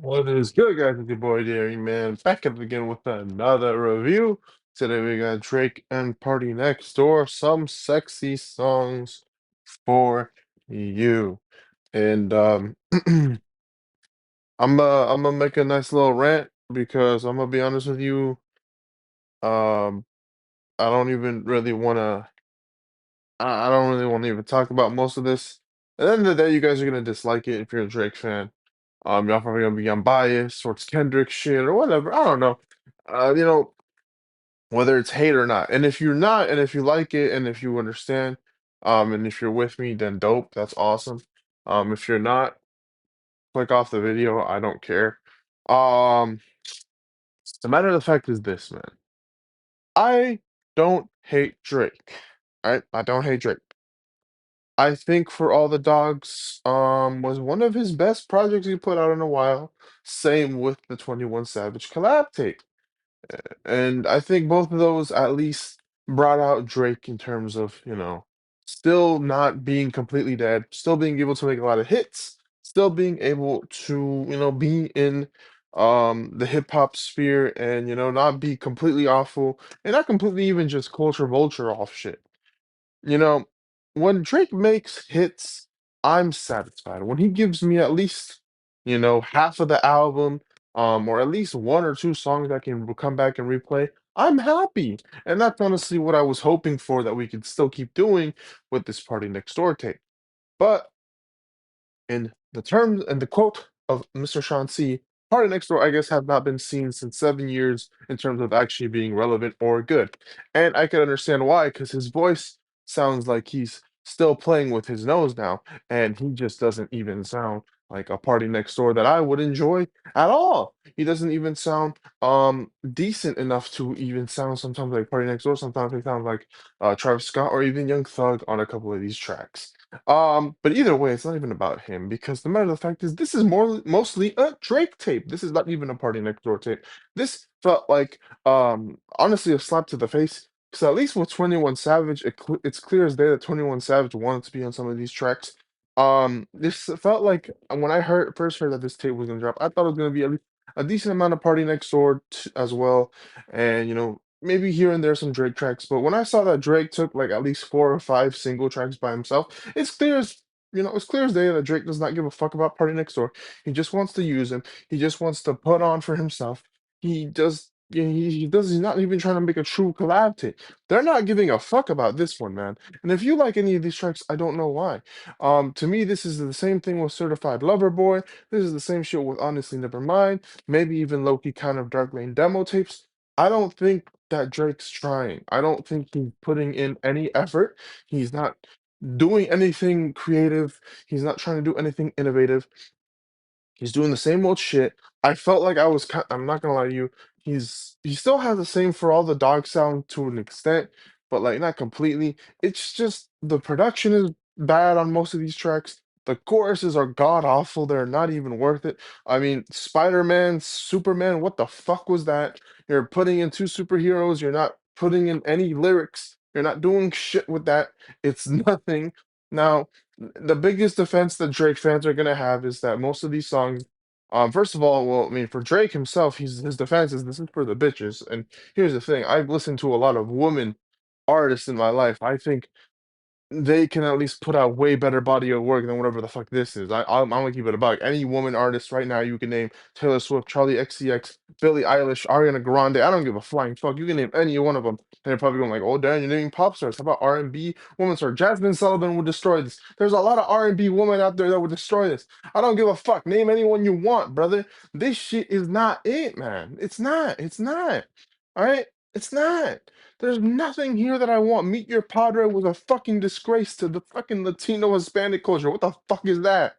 What is good, guys? It's your boy Derry, man. Back at it again with another review. Today we got Drake and Party Next Door. Some sexy songs for you. And I'm gonna make a nice little rant because I'm gonna be honest with you. Um, I don't even really wanna. I don't really want to even talk about most of this. At the end of the day, you guys are gonna dislike it if you're a Drake fan. Y'all probably gonna be unbiased or it's Kendrick shit or whatever. I don't know. You know, whether it's hate or not. And if you're not, and if you like it, and if you understand, and if you're with me, then dope. That's awesome. If you're not, click off the video. I don't care. Um, the matter of the fact is this, man. I don't hate Drake. Right? I don't hate Drake. I think For All the Dogs was one of his best projects he put out in a while. Same with the 21 Savage collab tape. And I think both of those at least brought out Drake in terms of, still not being completely dead, still being able to make a lot of hits, still being able to, be in the hip hop sphere and, not be completely awful and not completely even just culture vulture off shit. You know, when Drake makes hits, I'm satisfied. When he gives me at least, half of the album, or at least one or two songs I can come back and replay, I'm happy. And that's honestly what I was hoping for that we could still keep doing with this Party Next Door tape. But in the terms and the quote of Mr. Sean C, Party Next Door, I guess, have not been seen since 7 years in terms of actually being relevant or good. And I can understand why, because his voice sounds like he's still playing with his nose now, and he just doesn't even sound like a Party Next Door that I would enjoy at all. He doesn't even sound decent enough to even sound sometimes like Party Next Door. Sometimes he sounds like Travis Scott or even Young Thug on a couple of these tracks. But either way, it's not even about him because the matter of the fact is this is mostly a Drake tape. This is not even a Party Next Door tape. This felt like honestly a slap to the face. Because at least with 21 Savage, it's clear as day that 21 Savage wanted to be on some of these tracks. This felt like when I first heard that this tape was gonna drop, I thought it was gonna be at least a decent amount of Party Next Door as well, and maybe here and there some Drake tracks. But when I saw that Drake took like at least 4 or 5 single tracks by himself, it's clear as day that Drake does not give a fuck about Party Next Door. He just wants to use him. He just wants to put on for himself. He does. He does. He's not even trying to make a true collab tape. They're not giving a fuck about this one, man. And if you like any of these tracks, I don't know why. To me, this is the same thing with Certified Lover Boy. This is the same shit with Honestly Nevermind. Maybe even Loki kind of Dark Lane demo tapes. I don't think that Drake's trying. I don't think he's putting in any effort. He's not doing anything creative. He's not trying to do anything innovative. He's doing the same old shit. I felt like I'm not gonna lie to you. He still has the same For All the Dog sound to an extent, but like not completely. It's just the production is bad on most of these tracks. The choruses are god awful. They're not even worth it. I mean, Spider-Man, Superman, what the fuck was that? You're putting in two superheroes. You're not putting in any lyrics. You're not doing shit with that. It's nothing. Now, the biggest defense that Drake fans are gonna have is that most of these songs, first of all, well, I mean, for Drake himself, his defense is this is for the bitches. And here's the thing: I've listened to a lot of women artists in my life. I think they can at least put out way better body of work than whatever the fuck this is. I'm gonna keep it a buck. Any woman artist right now you can name Taylor Swift, Charlie XCX, Billie Eilish, Ariana Grande. I don't give a flying fuck. You can name any one of them, and they're probably going like, "Oh, damn, you're naming pop stars. How about R&B woman star? Jasmine Sullivan would destroy this. There's a lot of R&B women out there that would destroy this. I don't give a fuck. Name anyone you want, brother. This shit is not it, man. It's not. It's not. All right. It's not. There's nothing here that I want. Meet Your Padre was a fucking disgrace to the fucking Latino Hispanic culture. What the fuck is that?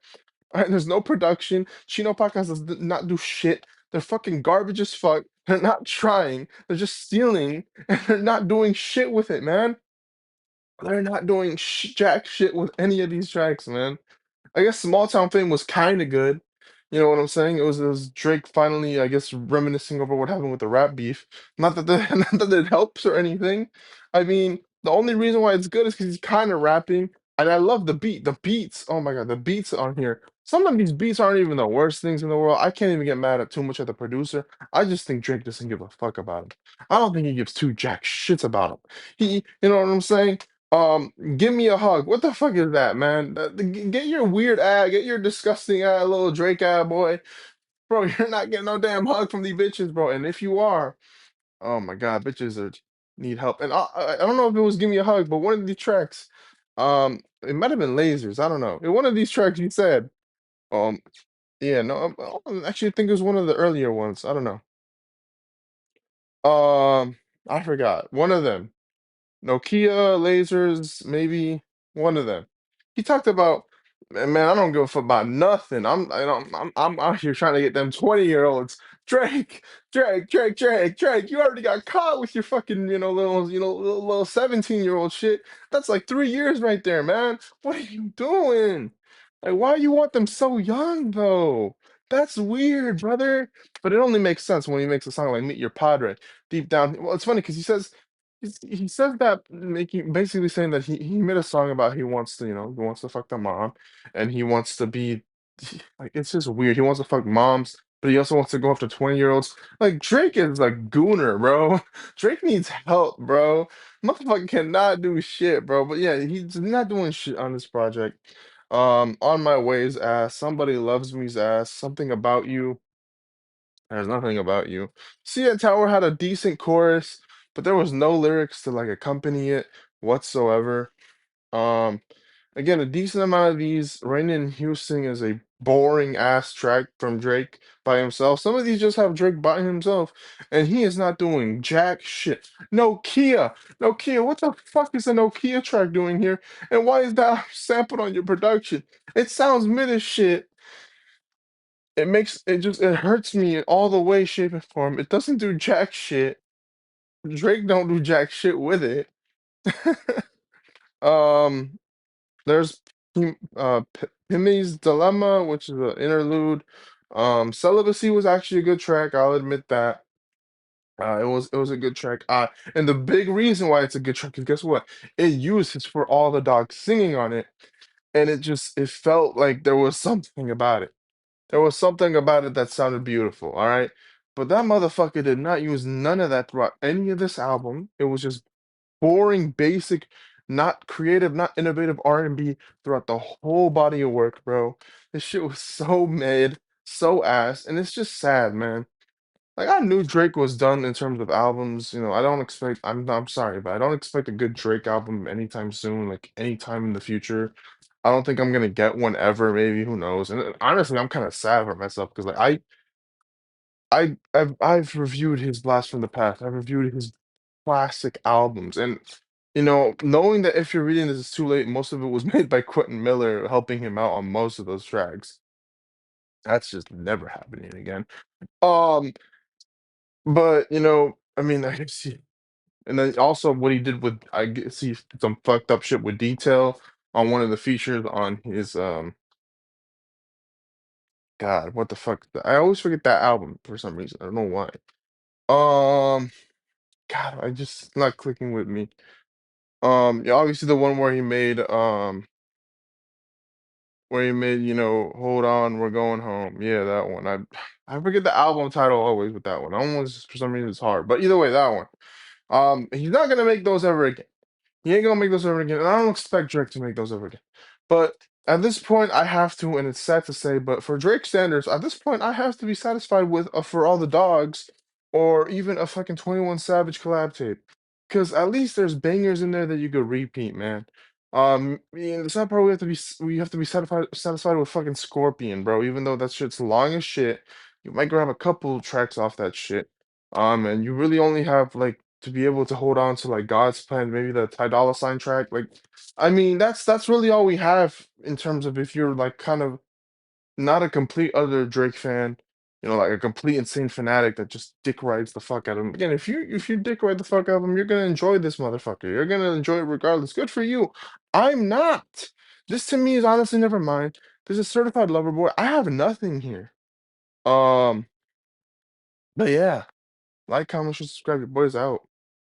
All right, there's no production. Chino Podcast not do shit. They're fucking garbage as fuck. They're not trying. They're just stealing, and they're not doing shit with it, man. They're not doing jack shit with any of these tracks, man. I guess Small Town Fame was kind of good. You know what I'm saying? It was Drake finally, I guess, reminiscing over what happened with the rap beef. Not that not that it helps or anything. I mean, the only reason why it's good is because he's kind of rapping, and I love the beat. The beats, oh my god, the beats on here some of these beats aren't even the worst things in the world. I can't even get mad at too much of the producer. I just think Drake doesn't give a fuck about him. I don't think he gives two jack shits about him. You know what I'm saying? Give me a hug. What the fuck is that, man? Get your weird ass, get your disgusting ass little Drake ass boy, bro. You're not getting no damn hug from these bitches, bro. And if you are, oh my god, bitches are need help. And I don't know if it was "Give Me a Hug," but one of the tracks, it might have been "Lasers." I don't know. In one of these tracks, you said, um, yeah, no, actually, I think it was one of the earlier ones. I don't know. I forgot. One of them. Nokia, lasers, maybe one of them. He talked about, man, I don't give a fuck about nothing. I'm out here trying to get them 20-year-olds. Drake, Drake. You already got caught with your fucking, little 17-year-old shit. That's like 3 years right there, man. What are you doing? Like, why you want them so young though? That's weird, brother. But it only makes sense when he makes a song like Meet Your Padre. Deep down, well, it's funny because he says that making basically saying that he made a song about he wants to, he wants to fuck the mom, and he wants to be like, it's just weird. He wants to fuck moms, but he also wants to go after 20-year-olds. Like, Drake is a gooner, bro. Drake needs help, bro. Motherfucker cannot do shit, bro. But yeah, he's not doing shit on this project. On My Way's ass, Somebody Loves Me's ass, Something About You. There's nothing about you. CN Tower had a decent chorus, but there was no lyrics to like accompany it whatsoever. Um, Again, a decent amount of these. Rain in Houston is a boring ass track from Drake by himself. Some of these just have Drake by himself, and he is not doing jack shit. Nokia, what the fuck is a Nokia track doing here? And why is that sampled on your production? It sounds mid as shit. It hurts me in all the way, shape, and form. It doesn't do jack shit. Drake don't do jack shit with it. Um, there's Pimmy's Dilemma, which is an interlude. Celibacy was actually a good track. I'll admit that. It was a good track. And the big reason why it's a good track is guess what? It uses for all the dogs singing on it, and it felt like there was something about it. There was something about it that sounded beautiful, all right? But that motherfucker did not use none of that throughout any of this album. It was just boring, basic, not creative, not innovative R&B throughout the whole body of work, bro. This shit was so mid, so ass, and it's just sad, man. Like, I knew Drake was done in terms of albums. I don't expect. I'm sorry, but I don't expect a good Drake album anytime soon. Like anytime in the future. I don't think I'm gonna get one ever. Maybe who knows? And honestly, I'm kind of sad for myself because like I've reviewed his Blast from the Past. I've reviewed his classic albums, and knowing that if you're reading this is too late, most of it was made by Quentin Miller helping him out on most of those tracks. That's just never happening again. Um, but I mean, I guess and then also what he did with I guess he did some fucked up shit with Detail on one of the features on his God, what the fuck? I always forget that album for some reason. I don't know why. Um, God, I just it's not clicking with me. Yeah, obviously the one where he made, Hold On, We're Going Home. Yeah, that one. I forget the album title always with that one. Almost for some reason it's hard. But either way, that one. He's not gonna make those ever again. He ain't gonna make those ever again, and I don't expect Drake to make those ever again. But at this point, I have to, and it's sad to say, but for Drake standards, at this point, I have to be satisfied with For All the Dogs or even a fucking 21 Savage collab tape. Because at least there's bangers in there that you could repeat, man. The sad part we have to be satisfied with fucking Scorpion, bro. Even though that shit's long as shit, you might grab a couple tracks off that shit. And you really only have like to be able to hold on to like God's Plan, maybe the Ty Dolla Sign track. Like, I mean, that's really all we have in terms of if you're like kind of not a complete other Drake fan, like a complete insane fanatic that just dick rides the fuck out of him. Again, if you dick ride the fuck out of him, you're gonna enjoy this motherfucker. You're gonna enjoy it regardless. Good for you. I'm not. This to me is honestly never mind. This is certified lover boy. I have nothing here. Um, but yeah, like, comment, share, subscribe. Your boy's out.